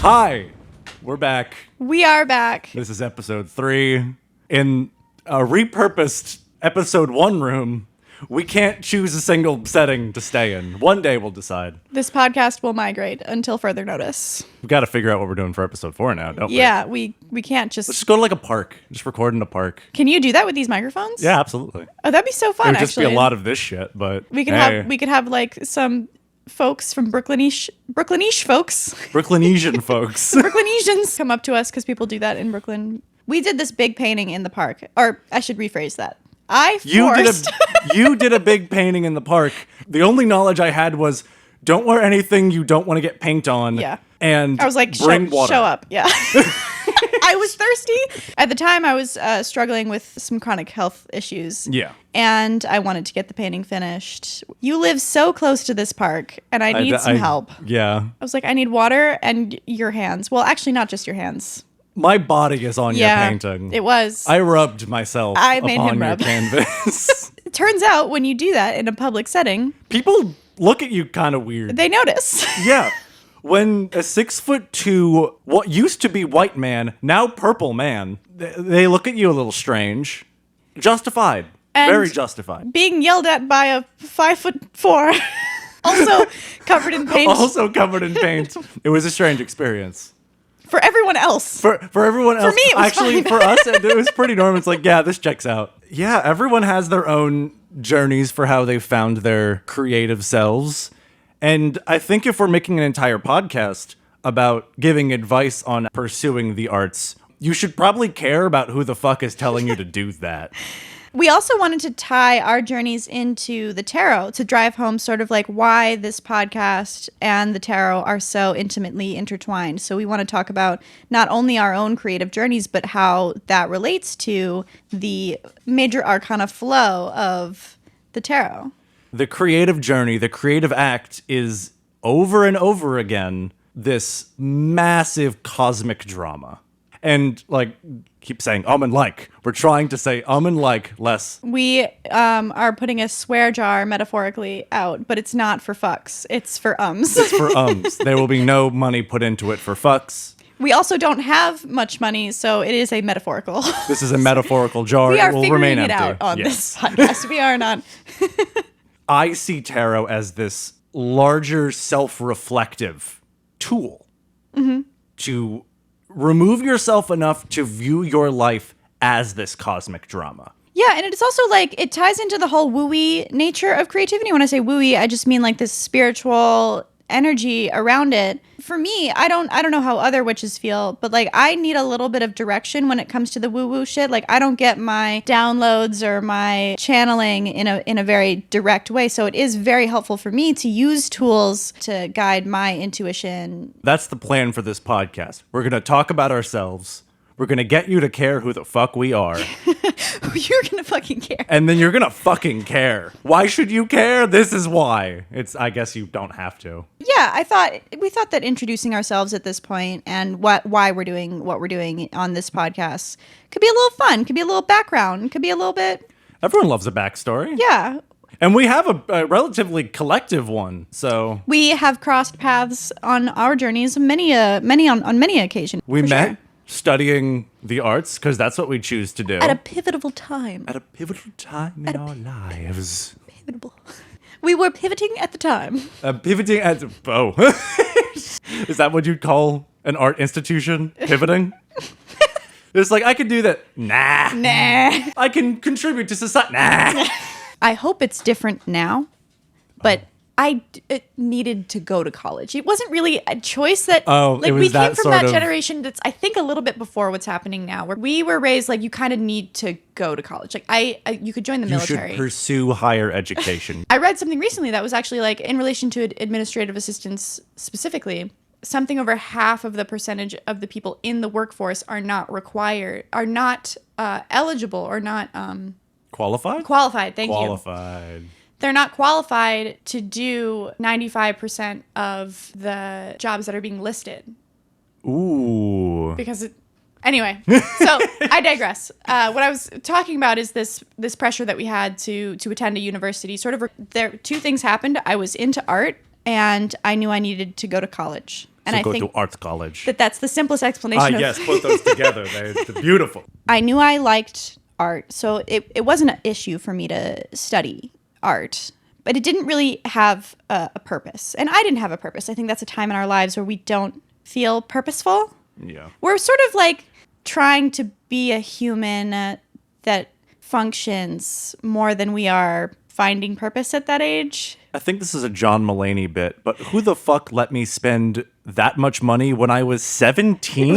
Hi, we're back. We are back. This is episode 3. In a repurposed episode 1 room, we can't choose a single setting to stay in. One day we'll decide. This podcast will migrate until further notice. We've got to figure out what we're doing for episode 4 now, don't we? Yeah, we can't Let's just go to like a park. Just record in a park. Can you do that with these microphones? Yeah, absolutely. Oh, that'd be so fun, It would just actually. be a lot of this shit, but We could have like some folks from Brooklynish folks. Brooklynesian folks. Brooklynesians come up to us because people do that in Brooklyn. We did this big painting in the park. Or I should rephrase that. You did a big painting in the park. The only knowledge I had was don't wear anything you don't want to get paint on. Yeah. And I was like, bring water. Show up. Yeah. I was thirsty. At the time, I was struggling with some chronic health issues. Yeah. And I wanted to get the painting finished. You live so close to this park, and I need some help. Yeah. I was like, I need water and your hands. Well, actually, not just your hands. My body is on your painting. It was. I rubbed myself I made upon him your rub. canvas. It turns out when you do that in a public setting, People look at you kind of weird. they notice. Yeah. When a 6'2", what used to be white man, now purple man, they look at you a little strange. Justified. And Very justified. Being yelled at by a 5'4", also covered in paint. Also covered in paint. It was a strange experience. For everyone else. For everyone else. me, it was actually, fine. for us, it was pretty normal. It's like, yeah, this checks out. Yeah, everyone has their own journeys for how they found their creative selves. And I think if we're making an entire podcast about giving advice on pursuing the arts, you should probably care about who the fuck is telling you to do that. We also wanted to tie our journeys into the tarot to drive home sort of like why this podcast and the tarot are so intimately intertwined. So we want to talk about not only our own creative journeys, but how that relates to the major arcana flow of the tarot. The creative journey, the creative act is over and over again this massive cosmic drama. And like, keep saying and like. We're trying to say and like less. We are putting a swear jar metaphorically out, but it's not for fucks. It's for ums. It's for ums. There will be no money put into it for fucks. We also don't have much money, so it is a metaphorical. This is a metaphorical jar. We are It will figuring remain it empty. out on Yes. this podcast. We are not. I see tarot as this larger self-reflective tool to remove yourself enough to view your life as this cosmic drama. Yeah, and it's also like it ties into the whole wooey nature of creativity. When I say wooey, I just mean like this spiritual energy around it. For me, I don't know how other witches feel, but like I need a little bit of direction when it comes to the woo-woo shit. Like I don't get my downloads or my channeling in a very direct way. So it is very helpful for me to use tools to guide my intuition. That's the plan for this podcast. We're going to talk about ourselves. We're going to get you to care who the fuck we are. You're gonna fucking care. And then you're going to fucking care. Why should you care? This is why. I guess you don't have to. Yeah, we thought that introducing ourselves at this point and why we're doing what we're doing on this podcast could be a little fun, could be a little background, could be a little bit. Everyone loves a backstory. Yeah. And we have a relatively collective one, so We have crossed paths on our journeys on many occasions. we for met sure. studying the arts because that's what we choose to do. At a pivotal time. At a pivotal time in our lives. Pivotal. We were pivoting at the time. Pivoting at... Oh. Is that what you'd call an art institution? Pivoting? It's like, I could do that. Nah. Nah. I can contribute to society. Nah. I hope it's different now, but it needed to go to college. It wasn't really a choice that, it was we that came from sort that of- generation that's, I think, a little bit before what's happening now, where we were raised like you kind of need to go to college. Like you could join the You military. should pursue higher education. I read something recently that was actually like in relation to administrative assistants specifically, something over half of the percentage of the people in the workforce are not eligible or not Qualified? qualified. Thank you. Qualified. They're not qualified to do 95% of the jobs that are being listed. Ooh. Because anyway, so I digress. What I was talking about is this pressure that we had to attend a university. Two things happened. I was into art and I knew I needed to go to college. And So I go think to art college. that's the simplest explanation of Yes, put those together. They're beautiful. I knew I liked art, so it wasn't an issue for me to study art, but it didn't really have a purpose. And I didn't have a purpose. I think that's a time in our lives where we don't feel purposeful. Yeah. We're sort of like trying to be a human that functions more than we are finding purpose at that age. I think this is a John Mulaney bit, but who the fuck let me spend that much money when I was 17?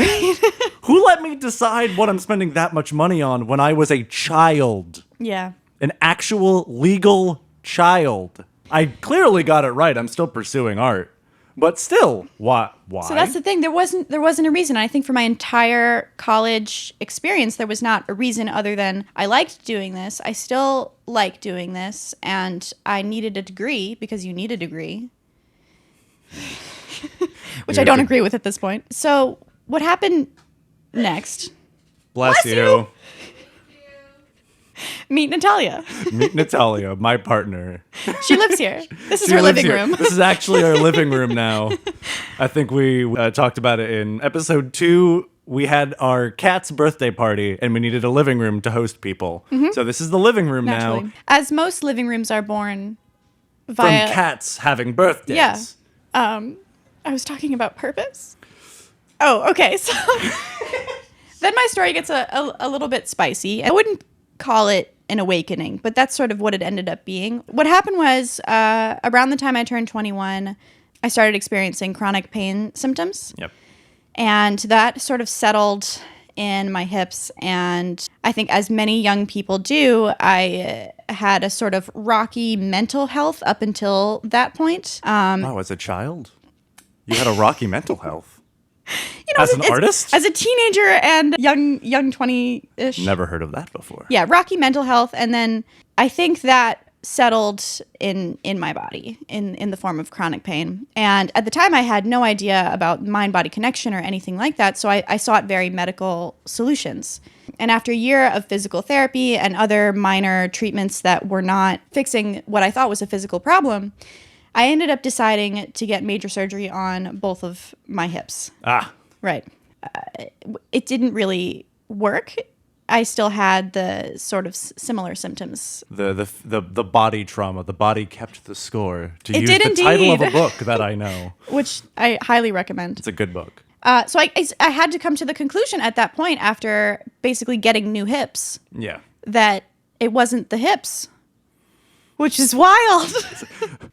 Who let me decide what I'm spending that much money on when I was a child? Yeah. An actual legal child. I clearly got it right. I'm still pursuing art. But still, why? So that's the thing. There wasn't a reason. I think for my entire college experience, there was not a reason other than I liked doing this. I still like doing this, and I needed a degree because you need a degree, which I don't agree with at this point. So what happened next? Bless you. Meet Natalia. Meet Natalia, my partner. She lives here. This is She her lives living here. room. This is actually our living room now. I think we talked about it in episode 2. We had our cat's birthday party, and we needed a living room to host people. So this is the living room Naturally. now. As most living rooms are born From via cats having birthdays. Yeah. I was talking about purpose. Oh, okay. So then my story gets a little bit spicy. I wouldn't call it an awakening, but that's sort of what it ended up being. What happened was around the time I turned 21, I started experiencing chronic pain symptoms. Yep. And that sort of settled in my hips. And I think, as many young people do, I had a sort of rocky mental health up until that point. Oh, as a child? You had a rocky mental health. You know, As an artist? as a teenager and young 20-ish. Never heard of that before. Yeah, rocky mental health. And then I think that settled in my body in the form of chronic pain. And at the time, I had no idea about mind-body connection or anything like that. So I sought very medical solutions. And after a year of physical therapy and other minor treatments that were not fixing what I thought was a physical problem, I ended up deciding to get major surgery on both of my hips. Ah. Right. It didn't really work. I still had the sort of similar symptoms. The body trauma. The body kept the score. To It use did the title of a indeed. book that I know. Which I highly recommend. It's a good book. So I had to come to the conclusion at that point, after basically getting new hips, Yeah. that it wasn't the hips, which is wild.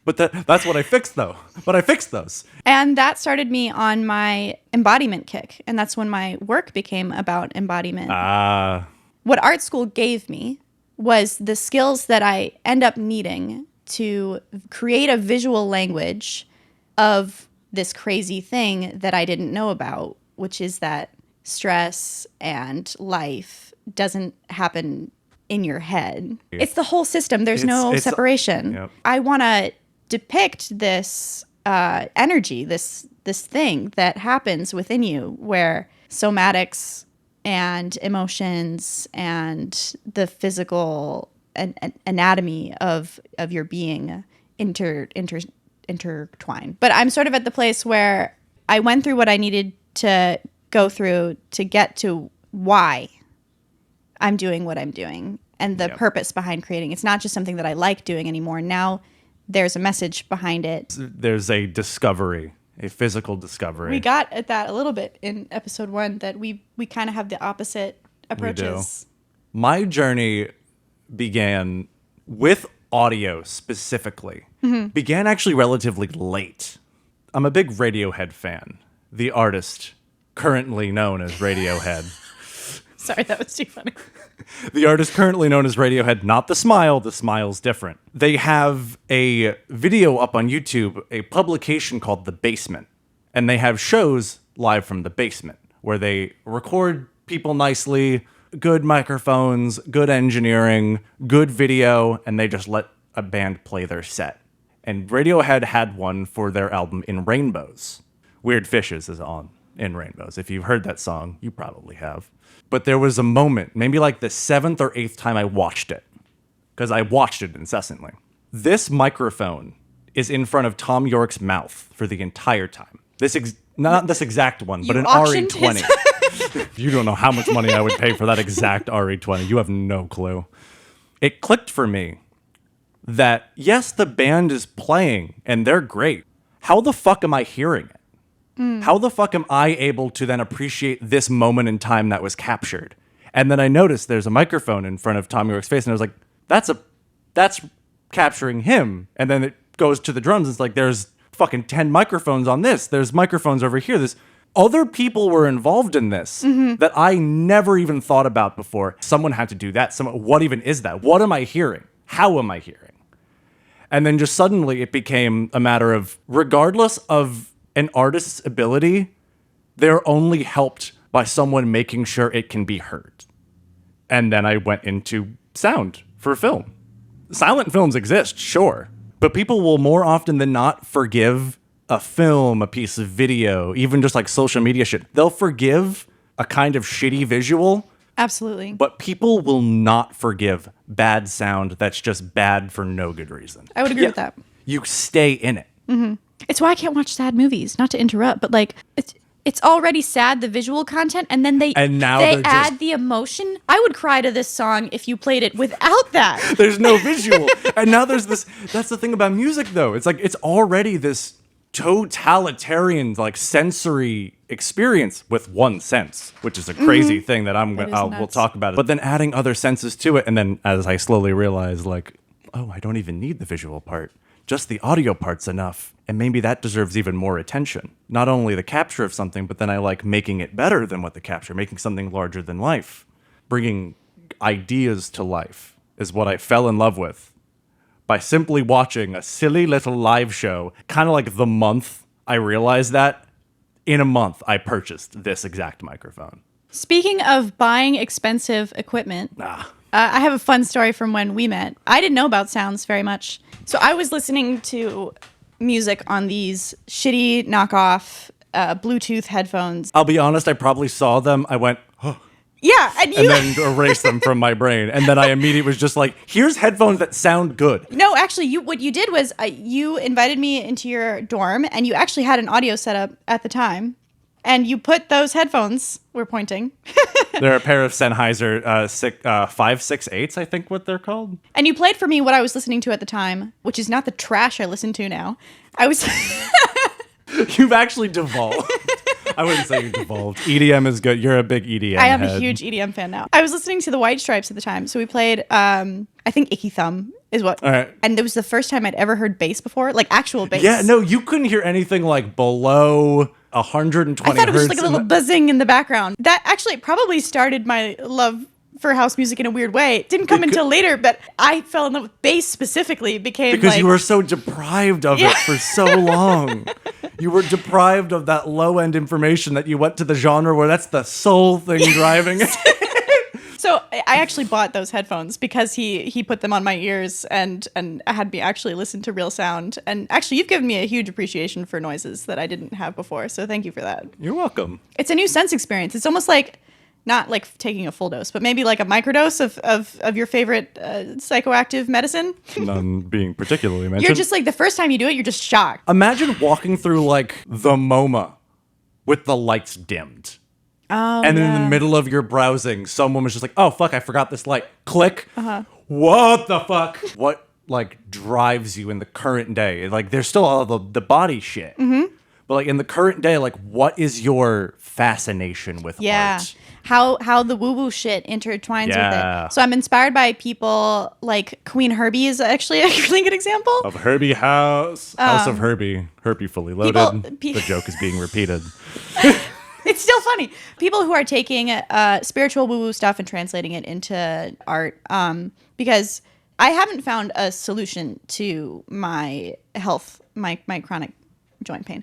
But that's what I fixed, though. But I fixed those. And that started me on my embodiment kick. And that's when my work became about embodiment. Ah. What art school gave me was the skills that I end up needing to create a visual language of this crazy thing that I didn't know about, which is that stress and life doesn't happen in your head. It's the whole system. There's no It's- separation. Yep. I want to depict this energy, this thing that happens within you, where somatics and emotions and the physical anatomy of your being intertwine. But I'm sort of at the place where I went through what I needed to go through to get to why I'm doing what I'm doing and the purpose behind creating. It's not just something that I like doing anymore. Now there's a message behind it. There's a discovery, a physical discovery. We got at that a little bit in episode 1, that we kind of have the opposite approaches. My journey began with audio specifically. Began actually relatively late. I'm a big Radiohead fan. The artist currently known as Radiohead. Sorry, that was too funny. The artist currently known as Radiohead, not The Smile. The Smile's different. They have a video up on YouTube, a publication called The Basement. And they have shows live from the basement where they record people nicely, good microphones, good engineering, good video, and they just let a band play their set. And Radiohead had one for their album In Rainbows. Weird Fishes is on In Rainbows. If you've heard that song, you probably have. But there was a moment, maybe like the 7th or 8th time I watched it, because I watched it incessantly. This microphone is in front of Tom York's mouth for the entire time. Not this exact one, but You an auctioned RE20. You don't know how much money I would pay for that exact RE20. You have no clue. It clicked for me that, yes, the band is playing and they're great. How the fuck am I hearing it? How the fuck am I able to then appreciate this moment in time that was captured? And then I noticed there's a microphone in front of Tom York's face, and I was like, that's capturing him. And then it goes to the drums. It's like, there's fucking 10 microphones on this. There's microphones over here. There's other people were involved in this that I never even thought about before. Someone had to do that. What even is that? What am I hearing? How am I hearing? And then just suddenly it became a matter of, regardless of an artist's ability, they're only helped by someone making sure it can be heard. And then I went into sound for film. Silent films exist, sure, but people will more often than not forgive a film, a piece of video, even just like social media shit. They'll forgive a kind of shitty visual. Absolutely. But people will not forgive bad sound that's just bad for no good reason. I would agree with that. You stay in it. Mm-hmm. It's why I can't watch sad movies, not to interrupt, but like it's already sad, the visual content, and then they add the emotion. I would cry to this song if you played it without that. There's no visual. And now there's this, that's the thing about music though. It's like, it's already this totalitarian, like sensory experience with one sense, which is a crazy thing that we'll talk about it. But then adding other senses to it. And then as I slowly realized, like, oh, I don't even need the visual part. Just the audio part's enough. And maybe that deserves even more attention. Not only the capture of something, but then I like making it better than what the capture, making something larger than life. Bringing ideas to life is what I fell in love with by simply watching a silly little live show. Kind of like the month I realized that, in a month I purchased this exact microphone. Speaking of buying expensive equipment, I have a fun story from when we met. I didn't know about sounds very much. So I was listening to music on these shitty knockoff Bluetooth headphones. I'll be honest, I probably saw them. I went, oh. Yeah, and then erased them from my brain. And then I immediately was just like, here's headphones that sound good. No, actually, what you did was you invited me into your dorm, and you actually had an audio setup at the time. And you put those headphones, we're pointing. They're a pair of Sennheiser 568s, I think what they're called. And you played for me what I was listening to at the time, which is not the trash I listen to now. I was... You've actually devolved. I wouldn't say you devolved. EDM is good. You're a big EDM I am head. a huge EDM fan now. I was listening to the White Stripes at the time. So we played, I think Icky Thumb is what. All right. And it was the first time I'd ever heard bass before, like actual bass. Yeah, no, you couldn't hear anything like below 120 I thought it was hertz just like a little buzzing in the background. That actually probably started my love for house music in a weird way. It didn't come until later, but I fell in love with bass specifically. Because you were so deprived of it for so long. You were deprived of that low-end information that you went to the genre where that's the sole thing driving it. So I actually bought those headphones because he put them on my ears and had me actually listen to real sound. And actually, you've given me a huge appreciation for noises that I didn't have before. So thank you for that. You're welcome. It's a new sense experience. It's almost like, not like taking a full dose, but maybe like a microdose of your favorite psychoactive medicine. None being particularly mentioned. You're just like, the first time you do it, you're just shocked. Imagine walking through like the MoMA with the lights dimmed. Oh, and then in the middle of your browsing, someone was just like, oh, fuck, I forgot this light. Click. What the fuck? What like drives you in the current day? Like there's still all the body shit. Mm-hmm. But like in the current day, like what is your fascination with art? How the woo-woo shit intertwines with it. So I'm inspired by people like Queen Herbie is actually a really good example. Of Herbie House. House of Herbie. Herbie Fully Loaded. The joke is being repeated. It's still funny. People who are taking spiritual woo-woo stuff and translating it into art. Because I haven't found a solution to my health, my chronic joint pain.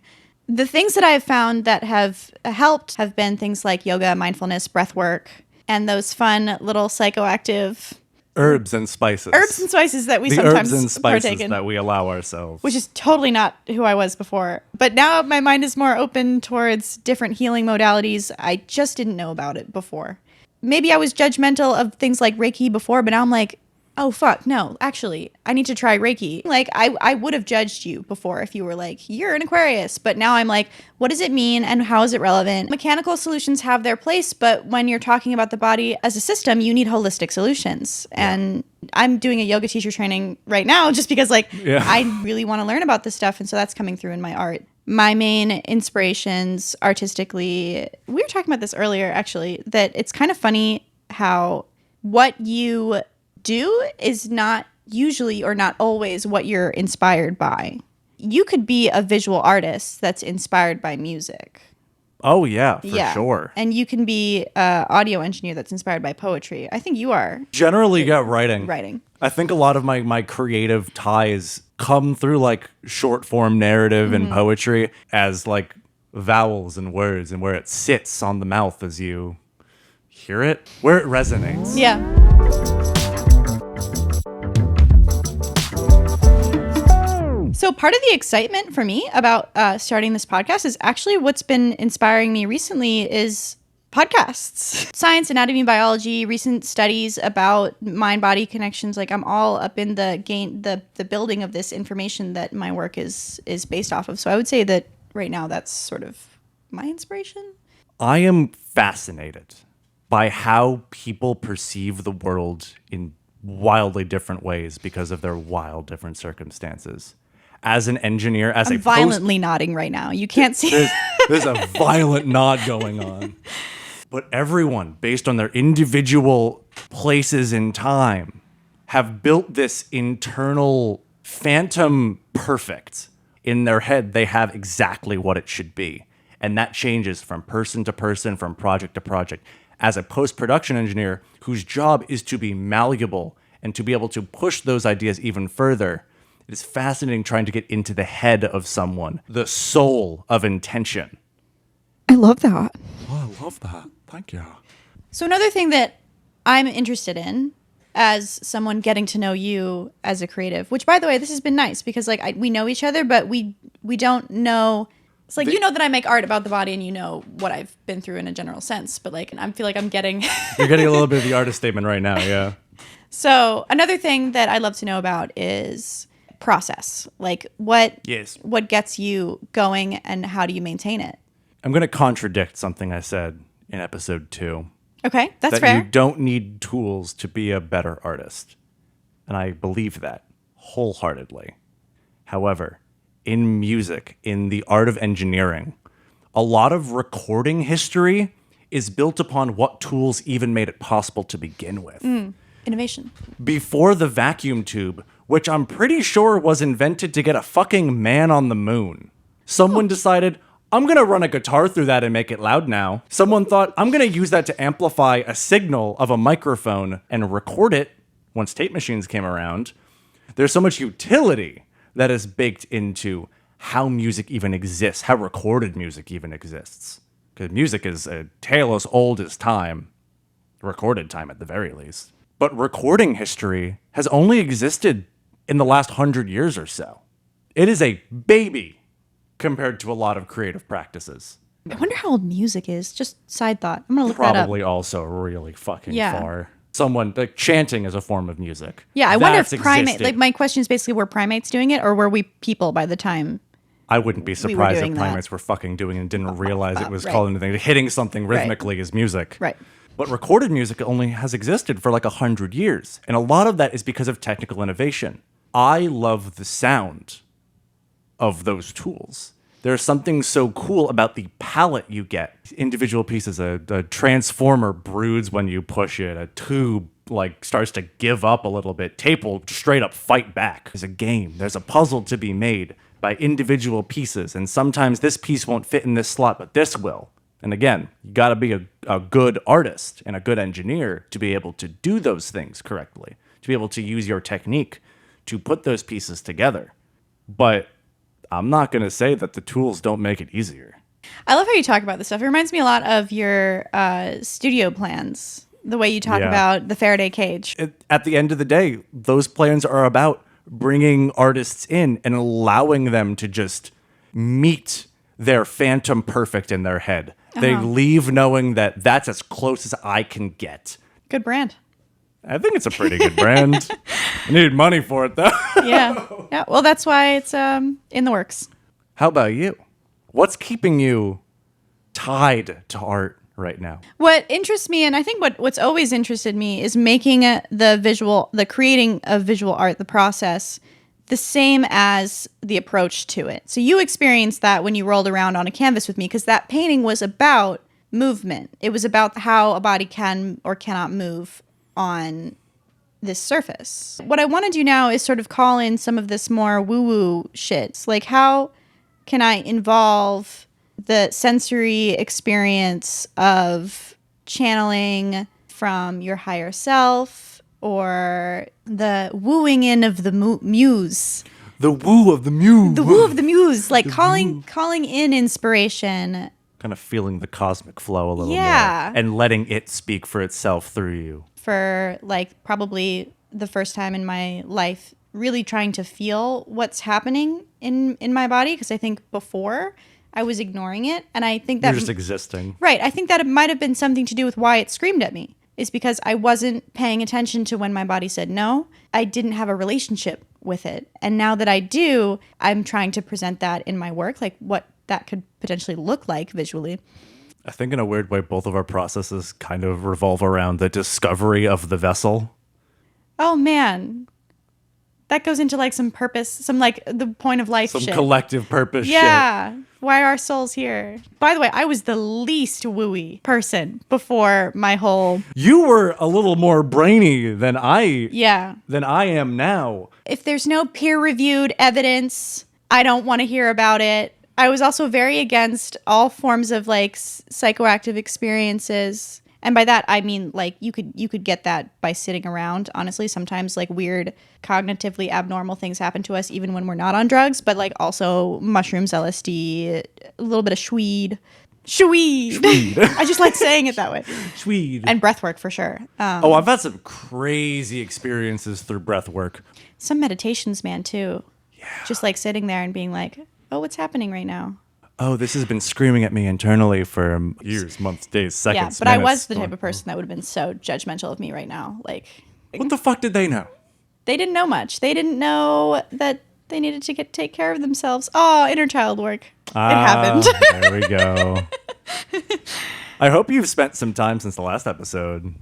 The things that I've found that have helped have been things like yoga, mindfulness, breath work, and those fun little psychoactive herbs and spices. Herbs and spices that we sometimes partake in. That we allow ourselves. Which is totally not who I was before. But now my mind is more open towards different healing modalities. I just didn't know about it before. Maybe I was judgmental of things like Reiki before, but now I'm like, oh, fuck, no, actually, I need to try Reiki. Like, I would have judged you before if you were like, you're an Aquarius. But now I'm like, what does it mean and how is it relevant? Mechanical solutions have their place, but when you're talking about the body as a system, you need holistic solutions. Yeah. And I'm doing a yoga teacher training right now just because, like, I really want to learn about this stuff. And so that's coming through in my art. My main inspirations artistically, we were talking about this earlier, actually, that it's kind of funny how what you do is not usually or not always what you're inspired by. You could be a visual artist that's inspired by music. Oh, yeah, for sure. And you can be an audio engineer that's inspired by poetry. I think you are. Generally, writing. Writing. I think a lot of my creative ties come through like short form narrative and poetry as like vowels and words and where it sits on the mouth as you hear it, where it resonates. Yeah. So part of the excitement for me about starting this podcast is actually what's been inspiring me recently is podcasts. Science, anatomy, biology, recent studies about mind-body connections. Like I'm all up in the building of this information that my work is based off of. So I would say that right now that's sort of my inspiration. I am fascinated by how people perceive the world in wildly different ways because of their wild different circumstances. As an engineer, I'm violently nodding right now. You can't see. There's a violent nod going on. But everyone, based on their individual places in time, have built this internal phantom perfect. In their head, they have exactly what it should be. And that changes from person to person, from project to project. As a post-production engineer whose job is to be malleable and to be able to push those ideas even further, it is fascinating trying to get into the head of someone, the soul of intention. I love that. Oh, I love that. Thank you. So another thing that I'm interested in as someone getting to know you as a creative, which by the way, this has been nice because like we know each other, but we don't know. It's like, you know that I make art about the body and you know what I've been through in a general sense, but like, I feel like I'm getting... You're getting a little bit of the artist statement right now, yeah. So another thing that I'd love to know about is process. Like what gets you going and how do you maintain it? I'm going to contradict something I said in episode 2. Okay, that's that fair. You don't need tools to be a better artist. And I believe that wholeheartedly. However, in music, in the art of engineering, a lot of recording history is built upon what tools even made it possible to begin with. Innovation. Before the vacuum tube, which I'm pretty sure was invented to get a fucking man on the moon, someone decided, I'm going to run a guitar through that and make it loud now. Someone thought, I'm going to use that to amplify a signal of a microphone and record it once tape machines came around. There's so much utility that is baked into how music even exists, how recorded music even exists. Because music is a tale as old as time, recorded time at the very least. But recording history has only existed in the last 100 years or so. It is a baby compared to a lot of creative practices. I wonder how old music is. Just side thought. I'm going to look that up. Probably also really fucking far. Someone, like chanting is a form of music. Yeah, I wonder if primates, like my question is basically, were primates doing it or were we people by the time? I wouldn't be surprised if primates were fucking doing it and didn't realize it was called anything. Hitting something rhythmically is music. Right. But recorded music only has existed for like 100 years. And a lot of that is because of technical innovation. I love the sound of those tools. There's something so cool about the palette you get. Individual pieces, a transformer broods when you push it. A tube like starts to give up a little bit. Tape will straight up fight back. There's a game. There's a puzzle to be made by individual pieces. And sometimes this piece won't fit in this slot, but this will. And again, you got to be a good artist and a good engineer to be able to do those things correctly, to be able to use your technique to put those pieces together. But I'm not going to say that the tools don't make it easier. I love how you talk about this stuff. It reminds me a lot of your studio plans, the way you talk about the Faraday cage. At the end of the day, those plans are about bringing artists in and allowing them to just meet their phantom perfect in their head. They leave knowing that that's as close as I can get. Good brand. I think it's a pretty good brand. I needed money for it, though. Yeah. Yeah. Well, that's why it's in the works. How about you? What's keeping you tied to art right now? What interests me, and I think what's always interested me, is making the creating of visual art, the process, the same as the approach to it. So you experienced that when you rolled around on a canvas with me, because that painting was about movement. It was about how a body can or cannot move on this surface. What I want to do now is sort of call in some of this more woo-woo shit. Like, how can I involve the sensory experience of channeling from your higher self, or the wooing in of the muse? The woo of the muse. The woo of the muse, like calling in inspiration. Kind of feeling the cosmic flow a little more. And letting it speak for itself through you. For like probably the first time in my life, really trying to feel what's happening in my body, because I think before I was ignoring it, and I think that you're just existing. Right. I think that it might have been something to do with why it screamed at me, is because I wasn't paying attention to when my body said no. I didn't have a relationship with it. And now that I do, I'm trying to present that in my work, like what that could potentially look like visually. I think in a weird way, both of our processes kind of revolve around the discovery of the vessel. Oh, man. That goes into like some purpose, some like the point of life some shit. Collective purpose shit. Yeah. Why are our souls here? By the way, I was the least wooey person before my whole... You were a little more brainy than I am now. If there's no peer-reviewed evidence, I don't want to hear about it. I was also very against all forms of like psychoactive experiences. And by that, I mean, like, you could get that by sitting around. Honestly, sometimes, like, weird, cognitively abnormal things happen to us even when we're not on drugs. But, like, also mushrooms, LSD, a little bit of Schweed. I just like saying it that way. Schweed. And breath work, for sure. I've had some crazy experiences through breath work. Some meditations, man, too. Yeah. Just, like, sitting there and being like, oh, what's happening right now? Oh, this has been screaming at me internally for years, months, days, seconds, Yeah, but minutes. I was the type of person that would have been so judgmental of me right now. Like, what the fuck did they know? They didn't know much. They didn't know that they needed to take care of themselves. Oh, inner child work. It happened. There we go. I hope you've spent some time since the last episode,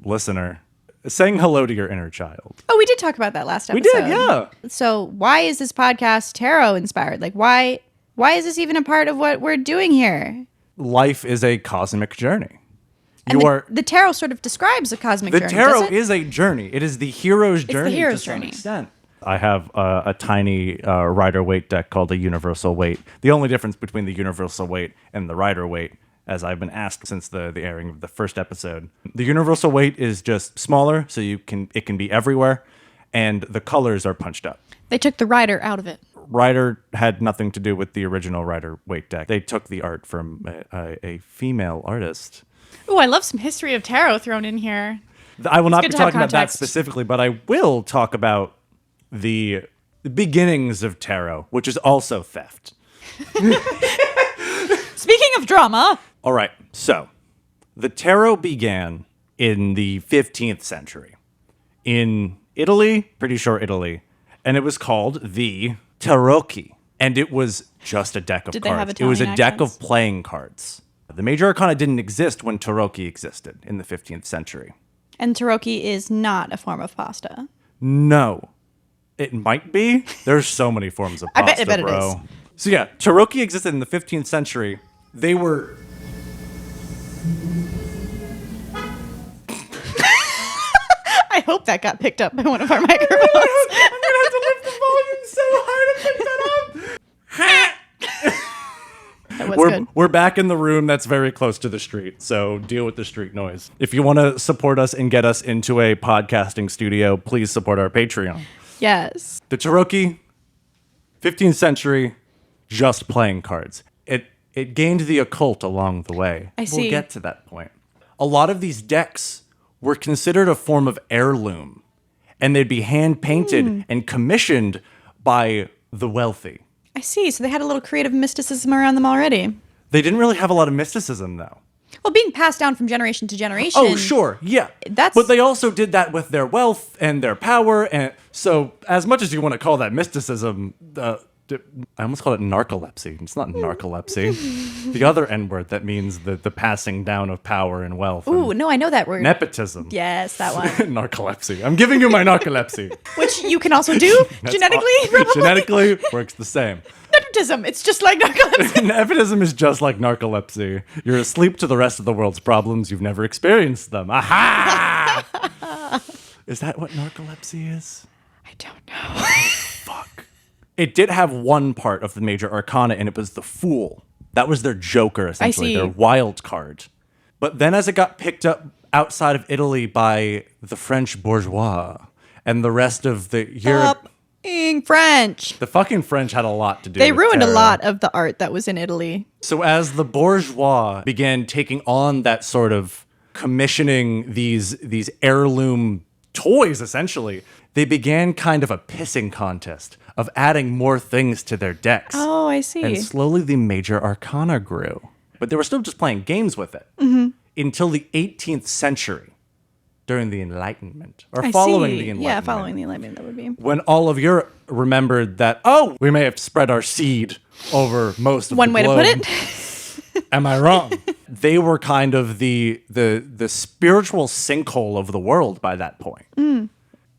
listener, saying hello to your inner child. Oh, we did talk about that last episode. We did, yeah. So why is this podcast tarot inspired? Like, why is this even a part of what we're doing here? Life is a cosmic journey. And the tarot sort of describes a cosmic journey. The tarot is a journey. It is the hero's journey. It's the hero's to some journey. extent. I have a tiny Rider-Waite deck called the Universal Weight. The only difference between the Universal Weight and the Rider-Waite, as I've been asked since the airing of the first episode, the Universal Weight is just smaller, so it can be everywhere, and the colors are punched up. They took the rider out of it. Rider had nothing to do with the original Rider-Waite deck. They took the art from a female artist. Ooh, I love some history of tarot thrown in here. I will not be good to have talking about that context. specifically, but I will talk about the beginnings of tarot, which is also theft. Speaking of drama. All right, so the tarot began in the 15th century in Italy, pretty sure Italy, and it was called the tarocchi, and it was just a deck of Did they cards. have It was a Italian deck accents? of playing cards. The major arcana didn't exist when tarocchi existed in the 15th century. And tarocchi is not a form of pasta. No. It might be. There's so many forms of pasta, I bet it bro. is. So yeah, tarocchi existed in the 15th century. They were... I hope that got picked up by one of our microphones. I'm gonna have to lift the volume so high to pick that up. That was good. We're back in the room that's very close to the street, so deal with the street noise. If you want to support us and get us into a podcasting studio, please support our Patreon. Yes. The tarocchi, 15th century, just playing cards. It gained the occult along the way. I see. We'll get to that point. A lot of these decks were considered a form of heirloom, and they'd be hand-painted and commissioned by the wealthy. I see. So they had a little creative mysticism around them already. They didn't really have a lot of mysticism, though. Well, being passed down from generation to generation. Oh, sure, yeah. But they also did that with their wealth and their power, and so as much as you want to call that mysticism, I almost called it narcolepsy. It's not narcolepsy. The other N word that means the passing down of power and wealth. Ooh, no, I know that word. Nepotism. Yes, that one. Narcolepsy. I'm giving you my narcolepsy. Which you can also do genetically, probably. Genetically works the same. Nepotism. It's just like narcolepsy. Nepotism is just like narcolepsy. You're asleep to the rest of the world's problems. You've never experienced them. Aha! Is that what narcolepsy is? I don't know. Fuck. It did have one part of the major arcana, and it was the Fool. That was their joker, essentially, their wild card. But then as it got picked up outside of Italy by the French bourgeois and the rest of the Europe... French. The fucking French had a lot to do They with ruined tarot. a lot of the art that was in Italy. So as the bourgeois began taking on that sort of commissioning these heirloom toys, essentially, they began kind of a pissing contest of adding more things to their decks. Oh, I see. And slowly the major arcana grew. But they were still just playing games with it. Until the 18th century, during the Enlightenment. Or following the Enlightenment. Yeah, following the Enlightenment, that would be. When all of Europe remembered that, oh, we may have spread our seed over most of One the way globe. to put it. Am I wrong? They were kind of the spiritual sinkhole of the world by that point.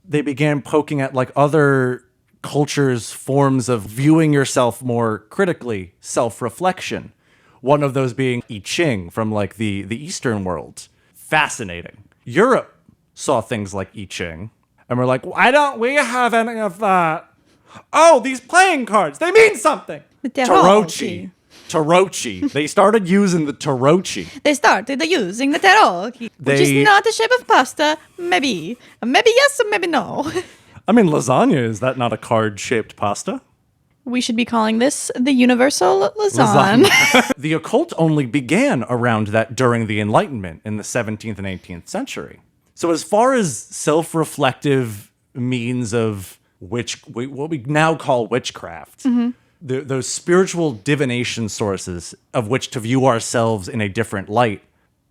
They began poking at like other cultures' forms of viewing yourself more critically, self-reflection. One of those being I Ching from like the Eastern world. Fascinating. Europe saw things like I Ching and were like, why don't we have any of that? Oh, these playing cards, they mean something. The Tarocchi. They started using the tarocchi. They started using the tarocchi, which is not the shape of pasta. Maybe yes or maybe no. I mean, lasagna, is that not a card-shaped pasta? We should be calling this the universal lasagna. The occult only began around that during the Enlightenment in the 17th and 18th century. So as far as self-reflective means of what we now call witchcraft, those spiritual divination sources of which to view ourselves in a different light,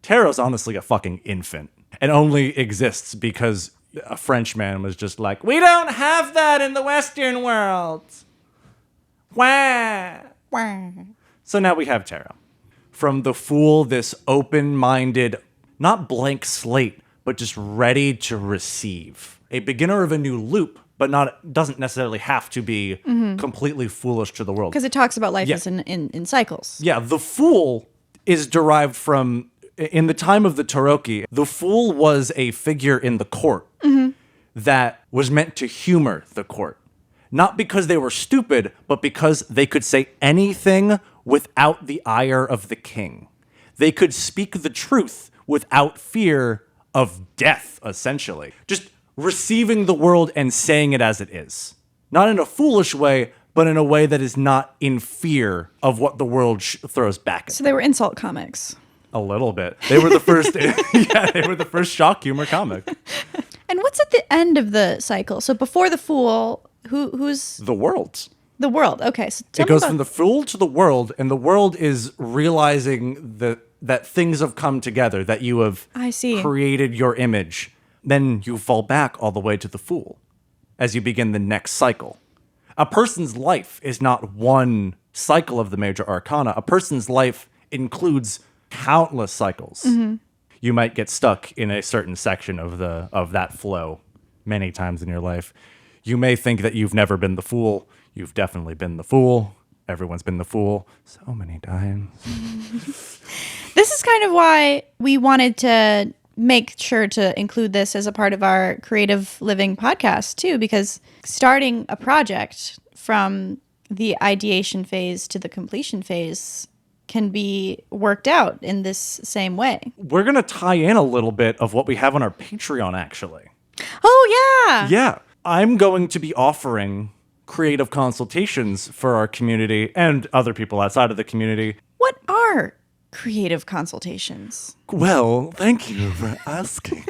tarot's honestly a fucking infant and only exists because a Frenchman was just like, we don't have that in the Western world. Wah. So now we have tarot. From the Fool, this open-minded, not blank slate, but just ready to receive. A beginner of a new loop, but doesn't necessarily have to be completely foolish to the world. Because it talks about life as in cycles. Yeah, the Fool is derived from, in the time of the Tarocchi, the Fool was a figure in the court that was meant to humor the court. Not because they were stupid, but because they could say anything without the ire of the king. They could speak the truth without fear of death, essentially. Just receiving the world and saying it as it is. Not in a foolish way, but in a way that is not in fear of what the world throws back at So they were insult comics. A little bit. They were the first, they were the first shock humor comic. And what's at the end of the cycle? So before the Fool, who's The world. the world? Okay, so tell It me goes about from the Fool to the world, and the world is realizing that things have come together, that you have I see. created your image. Then you fall back all the way to the Fool as you begin the next cycle. A person's life is not one cycle of the major arcana. A person's life includes countless cycles. You might get stuck in a certain section of that flow many times in your life. You may think that you've never been the Fool. You've definitely been the Fool. Everyone's been the Fool so many times. This is kind of why we wanted to make sure to include this as a part of our creative living podcast too, because starting a project from the ideation phase to the completion phase can be worked out in this same way. We're going to tie in a little bit of what we have on our Patreon, actually. Oh, yeah. Yeah. I'm going to be offering creative consultations for our community and other people outside of the community. What are creative consultations? Well, thank you for asking.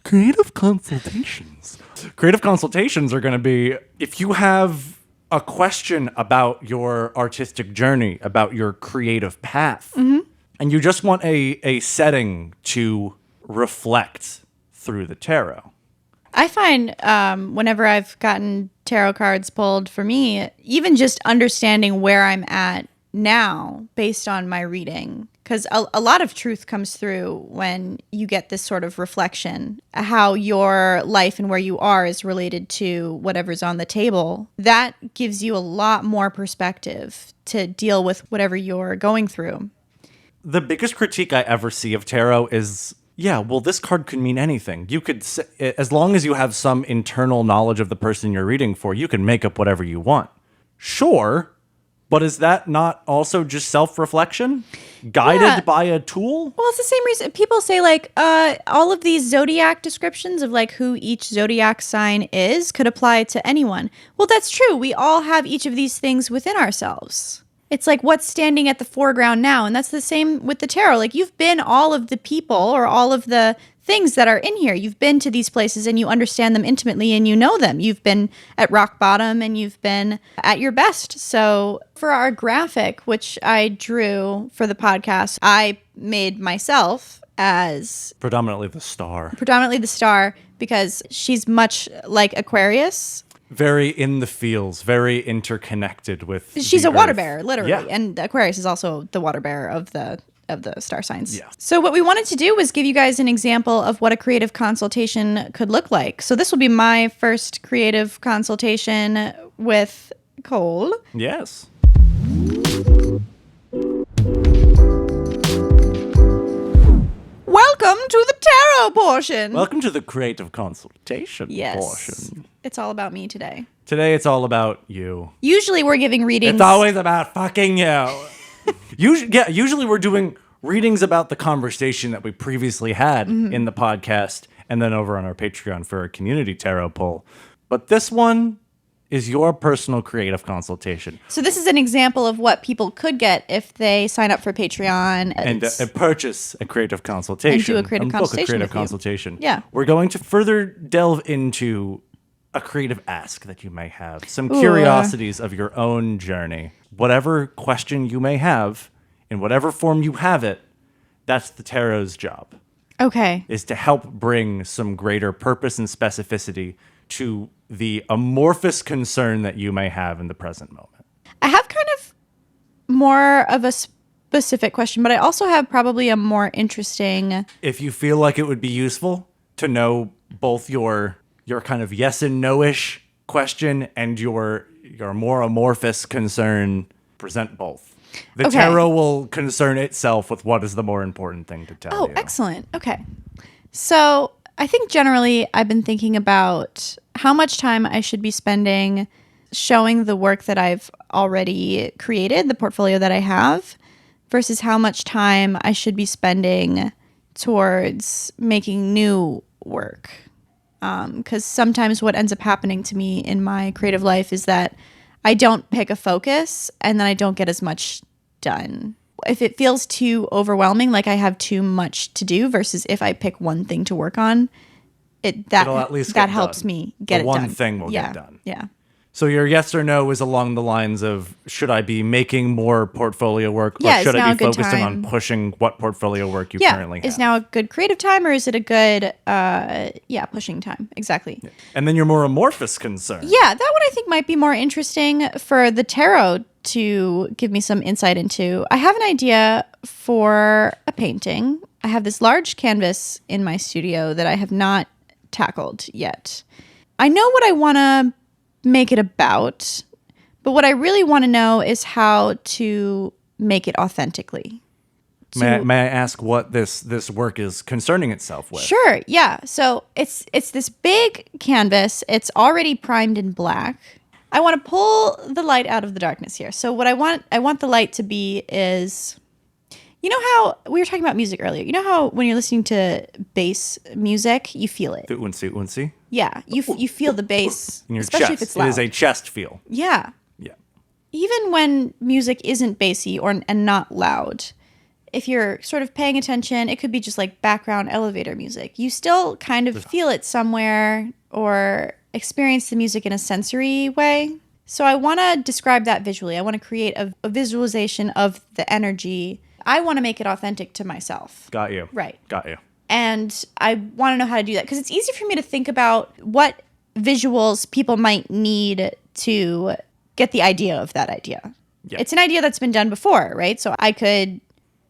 Creative consultations. Creative consultations are going to be, if you have a question about your artistic journey, about your creative path, and you just want a setting to reflect through the tarot. I find whenever I've gotten tarot cards pulled for me, even just understanding where I'm at now based on my reading, because a lot of truth comes through when you get this sort of reflection, how your life and where you are is related to whatever's on the table. That gives you a lot more perspective to deal with whatever you're going through. The biggest critique I ever see of tarot is, yeah, well, this card could mean anything. You could, as long as you have some internal knowledge of the person you're reading for, you can make up whatever you want. Sure, but is that not also just self-reflection? Guided by a tool? Well, it's the same reason people say, like, all of these zodiac descriptions of, like, who each zodiac sign is could apply to anyone. Well, that's true. We all have each of these things within ourselves. It's like what's standing at the foreground now. And that's the same with the tarot. Like, you've been all of the people or all of the things that are in here. You've been to these places and you understand them intimately and you know them. You've been at rock bottom and you've been at your best. So for our graphic, which I drew for the podcast, I made myself as Predominantly the star because she's much like Aquarius. Very in the feels, very interconnected with She's the a water earth. bearer, literally. Yeah. And Aquarius is also the water bearer of the star signs. Yeah. So what we wanted to do was give you guys an example of what a creative consultation could look like. So this will be my first creative consultation with Cole. Yes. Welcome to the tarot portion. Welcome to the creative consultation Yes. portion. It's all about me today. Today it's all about you. Usually we're giving readings. It's always about fucking you. Usually we're doing readings about the conversation that we previously had in the podcast and then over on our Patreon for a community tarot pull. But this one is your personal creative consultation. So this is an example of what people could get if they sign up for Patreon And purchase a creative consultation. And do a creative book consultation a creative with you. consultation. Yeah. We're going to further delve into a creative ask that you may have. Some curiosities of your own journey. Whatever question you may have, in whatever form you have it, that's the tarot's job. Okay. Is to help bring some greater purpose and specificity to the amorphous concern that you may have in the present moment. I have kind of more of a specific question, but I also have probably a more interesting... If you feel like it would be useful to know both your kind of yes and no-ish question and your more amorphous concern, present both. The Okay. tarot will concern itself with what is the more important thing to tell you. Oh, excellent. Okay. So I think generally I've been thinking about how much time I should be spending showing the work that I've already created, the portfolio that I have, versus how much time I should be spending towards making new work. Because sometimes what ends up happening to me in my creative life is that I don't pick a focus and then I don't get as much done. If it feels too overwhelming, like I have too much to do versus if I pick one thing to work on, It'll at least that get helps done. me get The it one done. thing will get done. Yeah. So your yes or no is along the lines of, should I be making more portfolio work, Yeah, or is should now I a be good focusing time? on pushing what portfolio work you Yeah. currently have? Is now a good creative time or is it a good pushing time? Exactly. Yeah. And then your more amorphous concern. That one I think might be more interesting for the tarot to give me some insight into. I have an idea for a painting. I have this large canvas in my studio that I have not tackled yet. I know what I want to make it about, but what I really want to know is how to make it authentically. May I ask what this work is concerning itself with? Sure, yeah. So it's this big canvas. It's already primed in black. I want to pull the light out of the darkness here. So what I want the light to be is, you know how we were talking about music earlier. You know how when you're listening to bass music, you feel it. The unsi. Yeah, you feel the bass, In your especially chest. if it's loud. It is a chest feel. Yeah. Yeah. Even when music isn't bassy and not loud, if you're sort of paying attention, it could be just like background elevator music. You still kind of feel it somewhere or experience the music in a sensory way. So I want to describe that visually. I want to create a visualization of the energy I want to make it authentic to myself. Got you. Right. Got you. And I want to know how to do that because it's easy for me to think about what visuals people might need to get the idea of that idea. Yeah. It's an idea that's been done before, right? So I could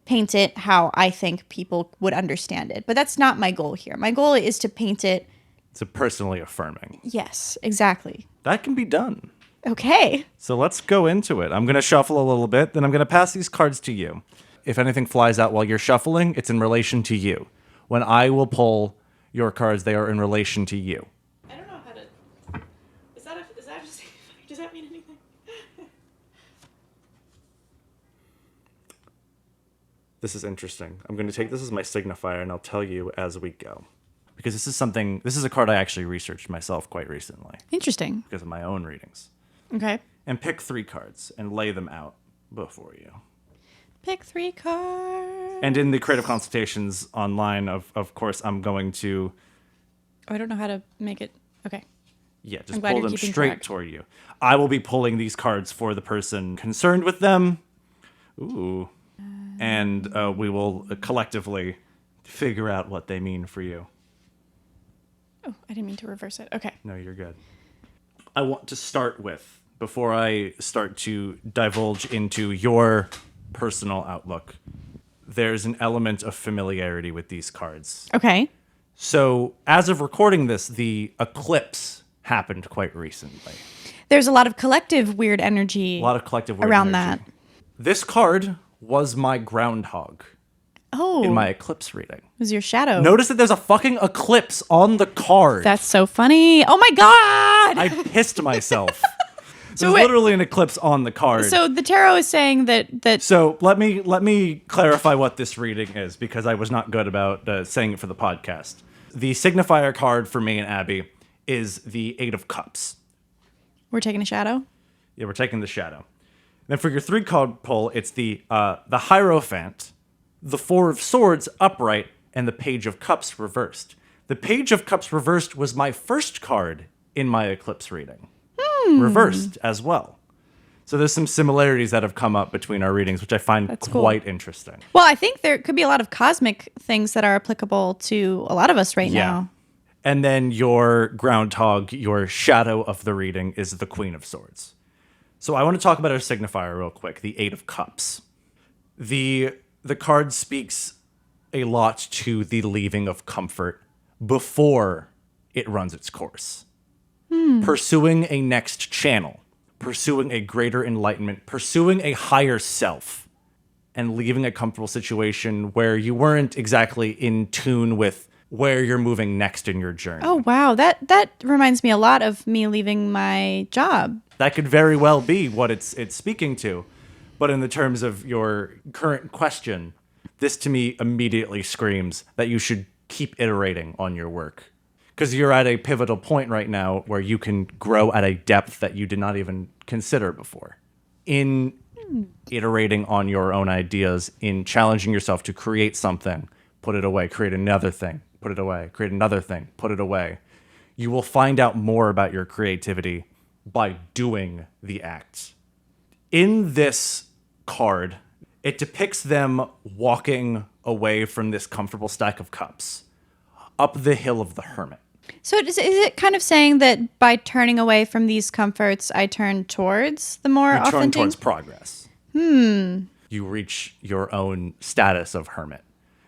paint it how I think people would understand it. But that's not my goal here. My goal is to paint it. It's a personally affirming. Yes, exactly. That can be done. Okay. So let's go into it. I'm going to shuffle a little bit, then I'm going to pass these cards to you. If anything flies out while you're shuffling, it's in relation to you. When I will pull your cards, they are in relation to you. I don't know how to... Is that just... Does that mean anything? This is interesting. I'm going to take this as my signifier, and I'll tell you as we go. Because this is a card I actually researched myself quite recently. Interesting. Because of my own readings. Okay. And pick 3 cards and lay them out before you. Pick 3 cards. And in the creative consultations online, of course, I'm going to... Oh, I don't know how to make it... Okay. Yeah, I'm just glad pull you're them keeping straight track. toward you. I will be pulling these cards for the person concerned with them. Ooh. And we will collectively figure out what they mean for you. Oh, I didn't mean to reverse it. Okay. No, you're good. I want to start with, before I start to divulge into your personal outlook, there's an element of familiarity with these cards. Okay. So, as of recording this, the eclipse happened quite recently. There's a lot of collective weird energy. A lot of collective weird around energy. that. This card was my groundhog Oh. in my eclipse reading. It was your shadow. Notice that there's a fucking eclipse on the card. That's so funny. Oh my God. I pissed myself. So There's wait- literally an eclipse on the card. So the tarot is saying that So let me clarify what this reading is, because I was not good about saying it for the podcast. The signifier card for me and Abby is the 8 of Cups. we're taking a shadow. Yeah, we're taking the shadow. Then for your 3 card pull, it's the Hierophant, the 4 of Swords upright, and the Page of Cups reversed. The Page of Cups reversed was my first card in my eclipse reading. Reversed as well. So there's some similarities that have come up between our readings, which I find cool. quite interesting. Well, I think there could be a lot of cosmic things that are applicable to a lot of us right now. And then your groundhog, your shadow of the reading, is the Queen of Swords. So I want to talk about our signifier real quick, the 8 of Cups. The card speaks a lot to the leaving of comfort before it runs its course. Pursuing a next channel, pursuing a greater enlightenment, pursuing a higher self, and leaving a comfortable situation where you weren't exactly in tune with where you're moving next in your journey. Oh wow, that reminds me a lot of me leaving my job. That could very well be what it's speaking to. But in the terms of your current question, this to me immediately screams that you should keep iterating on your work. Because you're at a pivotal point right now where you can grow at a depth that you did not even consider before. In iterating on your own ideas, in challenging yourself to create something, put it away, create another thing, put it away, create another thing, put it away, you will find out more about your creativity by doing the act. In this card, it depicts them walking away from this comfortable stack of cups up the hill of the hermit. So is it kind of saying that by turning away from these comforts, I turn towards the more You turn authentic? towards progress. You reach your own status of hermit.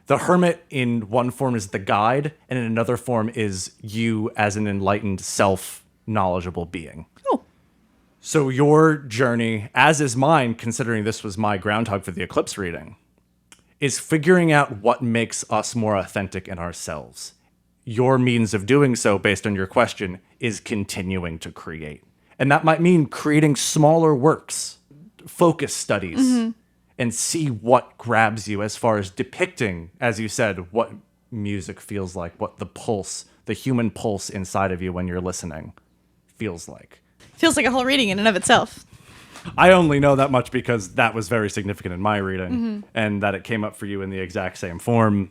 The hermit in one form is the guide, and in another form is you as an enlightened, self-knowledgeable being. Oh, So your journey, as is mine, considering this was my groundhog for the eclipse reading, is figuring out what makes us more authentic in ourselves. Your means of doing so, based on your question, is continuing to create. And that might mean creating smaller works, focus studies, and see what grabs you as far as depicting, as you said, what music feels like, what the pulse, the human pulse inside of you when you're listening feels like. feels like a whole reading in and of itself. I only know that much because that was very significant in my reading, and that it came up for you in the exact same form.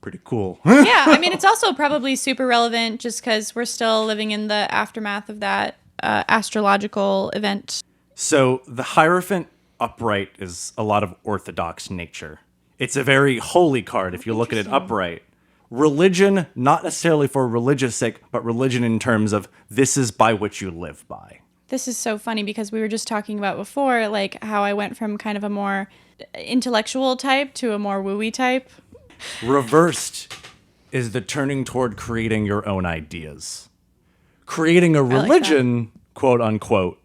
Pretty cool. Yeah, I mean, it's also probably super relevant just because we're still living in the aftermath of that astrological event. So the Hierophant upright is a lot of orthodox nature. It's a very holy card if you look at it upright. Religion, not necessarily for religious sake, but religion in terms of this is by which you live by. This is so funny because we were just talking about before, like how I went from kind of a more intellectual type to a more wooey type. Reversed is the turning toward creating your own ideas. Creating a religion, quote unquote,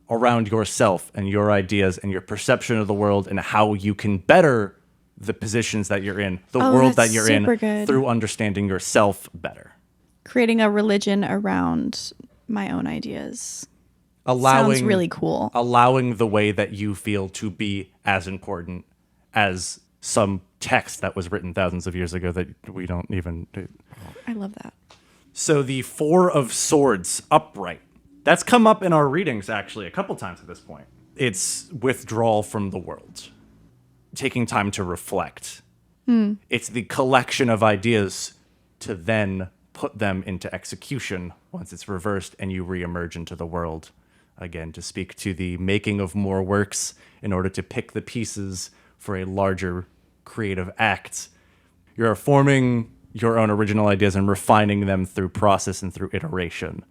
around yourself and your ideas and your perception of the world and how you can better the positions that you're in, the world that you're in, through understanding yourself better. Creating a religion around my own ideas. Sounds really cool. Allowing the way that you feel to be as important as some text that was written thousands of years ago that we don't even do. I love that. So the Four of Swords, upright. That's come up in our readings, actually, a couple times at this point. It's withdrawal from the world. Taking time to reflect. It's the collection of ideas to then put them into execution once it's reversed and you reemerge into the world. Again, to speak to the making of more works in order to pick the pieces for a larger creative act. You're forming your own original ideas and refining them through process and through iteration.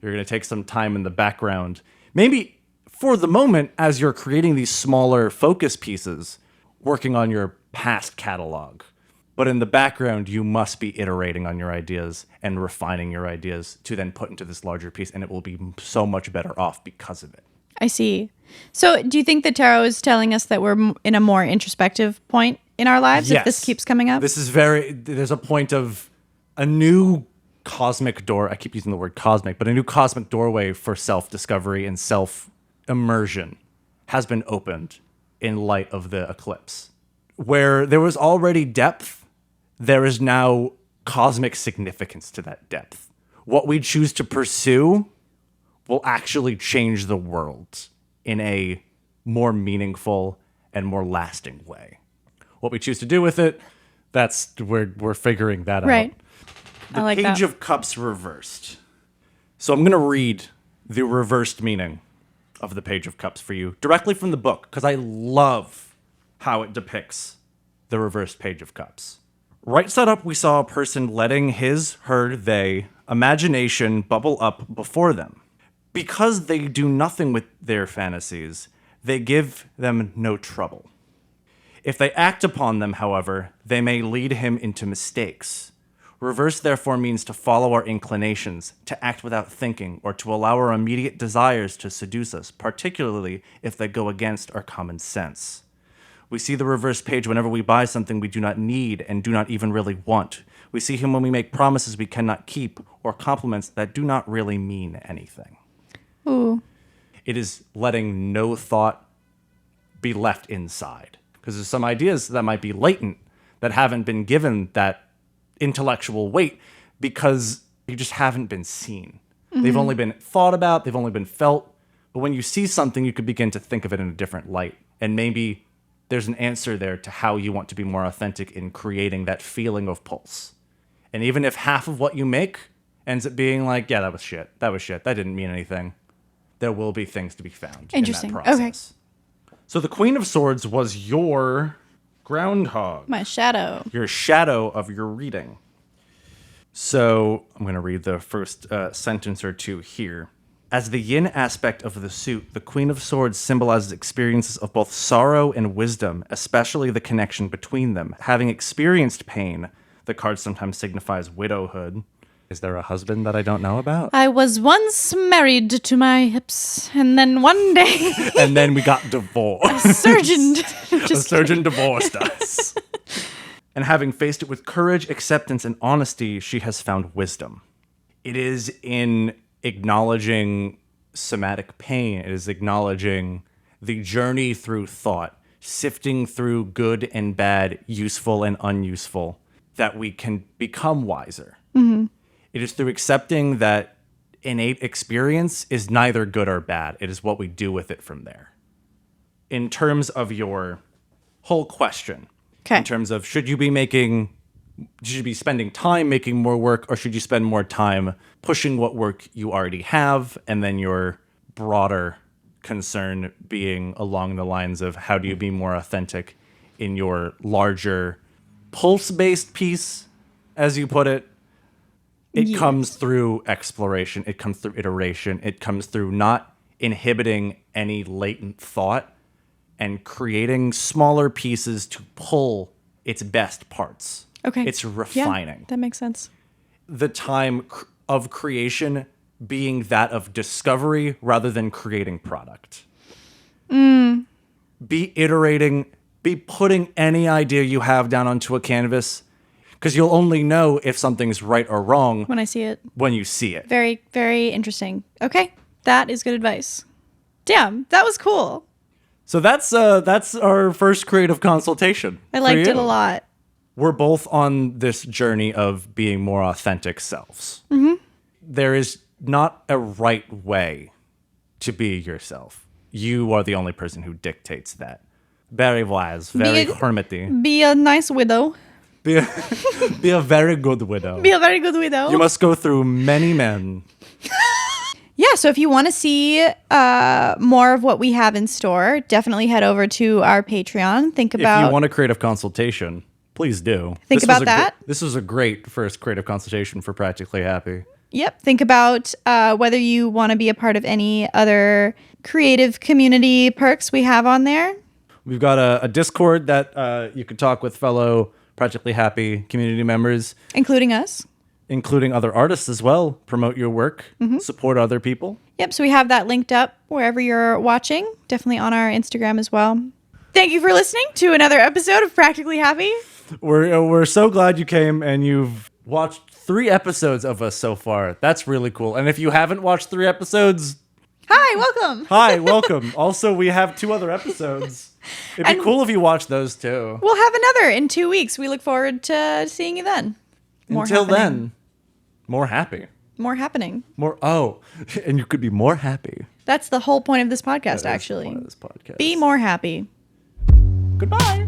You're going to take some time in the background, maybe for the moment, as you're creating these smaller focus pieces, working on your past catalog. But in the background, you must be iterating on your ideas and refining your ideas to then put into this larger piece, and it will be so much better off because of it. I see. So do you think the tarot is telling us that we're in a more introspective point in our lives if this keeps coming up? There's a point of a new cosmic door. I keep using the word cosmic, but a new cosmic doorway for self-discovery and self-immersion has been opened in light of the eclipse. Where there was already depth, there is now cosmic significance to that depth. What we choose to pursue will actually change the world in a more meaningful and more lasting way. What we choose to do with it, we're figuring that out. Right. The Page of Cups reversed. So I'm going to read the reversed meaning of the Page of Cups for you directly from the book because I love how it depicts the reversed Page of Cups. Right side up, we saw a person letting his, her, they imagination bubble up before them. Because they do nothing with their fantasies, they give them no trouble. If they act upon them, however, they may lead him into mistakes. Reverse, therefore, means to follow our inclinations, to act without thinking, or to allow our immediate desires to seduce us, particularly if they go against our common sense. We see the reverse page whenever we buy something we do not need and do not even really want. We see him when we make promises we cannot keep, or compliments that do not really mean anything. Ooh. It is letting no thought be left inside. Because there's some ideas that might be latent that haven't been given that intellectual weight because you just haven't been seen. Mm-hmm. They've only been thought about, they've only been felt. But when you see something, you could begin to think of it in a different light. And maybe there's an answer there to how you want to be more authentic in creating that feeling of pulse. And even if half of what you make ends up being like, yeah, that was shit, that didn't mean anything, there will be things to be found in that process. Okay. So the Queen of Swords was your groundhog. My shadow. Your shadow of your reading. So I'm going to read the first sentence or two here. As the yin aspect of the suit, the Queen of Swords symbolizes experiences of both sorrow and wisdom, especially the connection between them. Having experienced pain, the card sometimes signifies widowhood. Is there a husband that I don't know about? I was once married to my hips, and then one day... and then we got divorced. A surgeon... A surgeon divorced us. And having faced it with courage, acceptance, and honesty, she has found wisdom. It is in acknowledging somatic pain. It is acknowledging the journey through thought, sifting through good and bad, useful and unuseful, that we can become wiser. Mm-hmm. It is through accepting that innate experience is neither good or bad. It is what we do with it from there. In terms of your whole question, in terms of should you be spending time making more work, or should you spend more time pushing what work you already have and then your broader concern being along the lines of how do you be more authentic in your larger pulse-based piece, as you put it. It comes through exploration. It comes through iteration. It comes through not inhibiting any latent thought and creating smaller pieces to pull its best parts. Okay. It's refining. Yeah, that makes sense. The time of creation being that of discovery rather than creating product. Be iterating, be putting any idea you have down onto a canvas, because you'll only know if something's right or wrong When I see it. when you see it. Very, very interesting. Okay. That is good advice. Damn, that was cool. So that's our first creative consultation. I for liked you. it a lot. We're both on this journey of being more authentic selves. There is not a right way to be yourself. You are the only person who dictates that. Very wise, very hermity. Be a nice widow. Be a very good widow. Be a very good widow. You must go through many men. Yeah, so if you want to see more of what we have in store, definitely head over to our Patreon. Think about... If you want a creative consultation, please do. Think about that. This was a great first creative consultation for Practically Happy. Yep. Think about whether you want to be a part of any other creative community perks we have on there. We've got a Discord that you could talk with fellow Practically Happy community members. Including us. Including other artists as well. Promote your work. Support other people. Yep. So we have that linked up wherever you're watching. Definitely on our Instagram as well. Thank you for listening to another episode of Practically Happy. We're so glad you came and you've watched 3 episodes of us so far. That's really cool. And if you haven't watched 3 episodes... Hi, welcome. Hi, welcome. Also, we have 2 other episodes. It'd be cool if you watched those too. We'll have another in 2 weeks. We look forward to seeing you then. Until then, more happy. More happening. And you could be more happy. That's the whole point of this podcast, That is the actually. point of this podcast. Be more happy. Goodbye.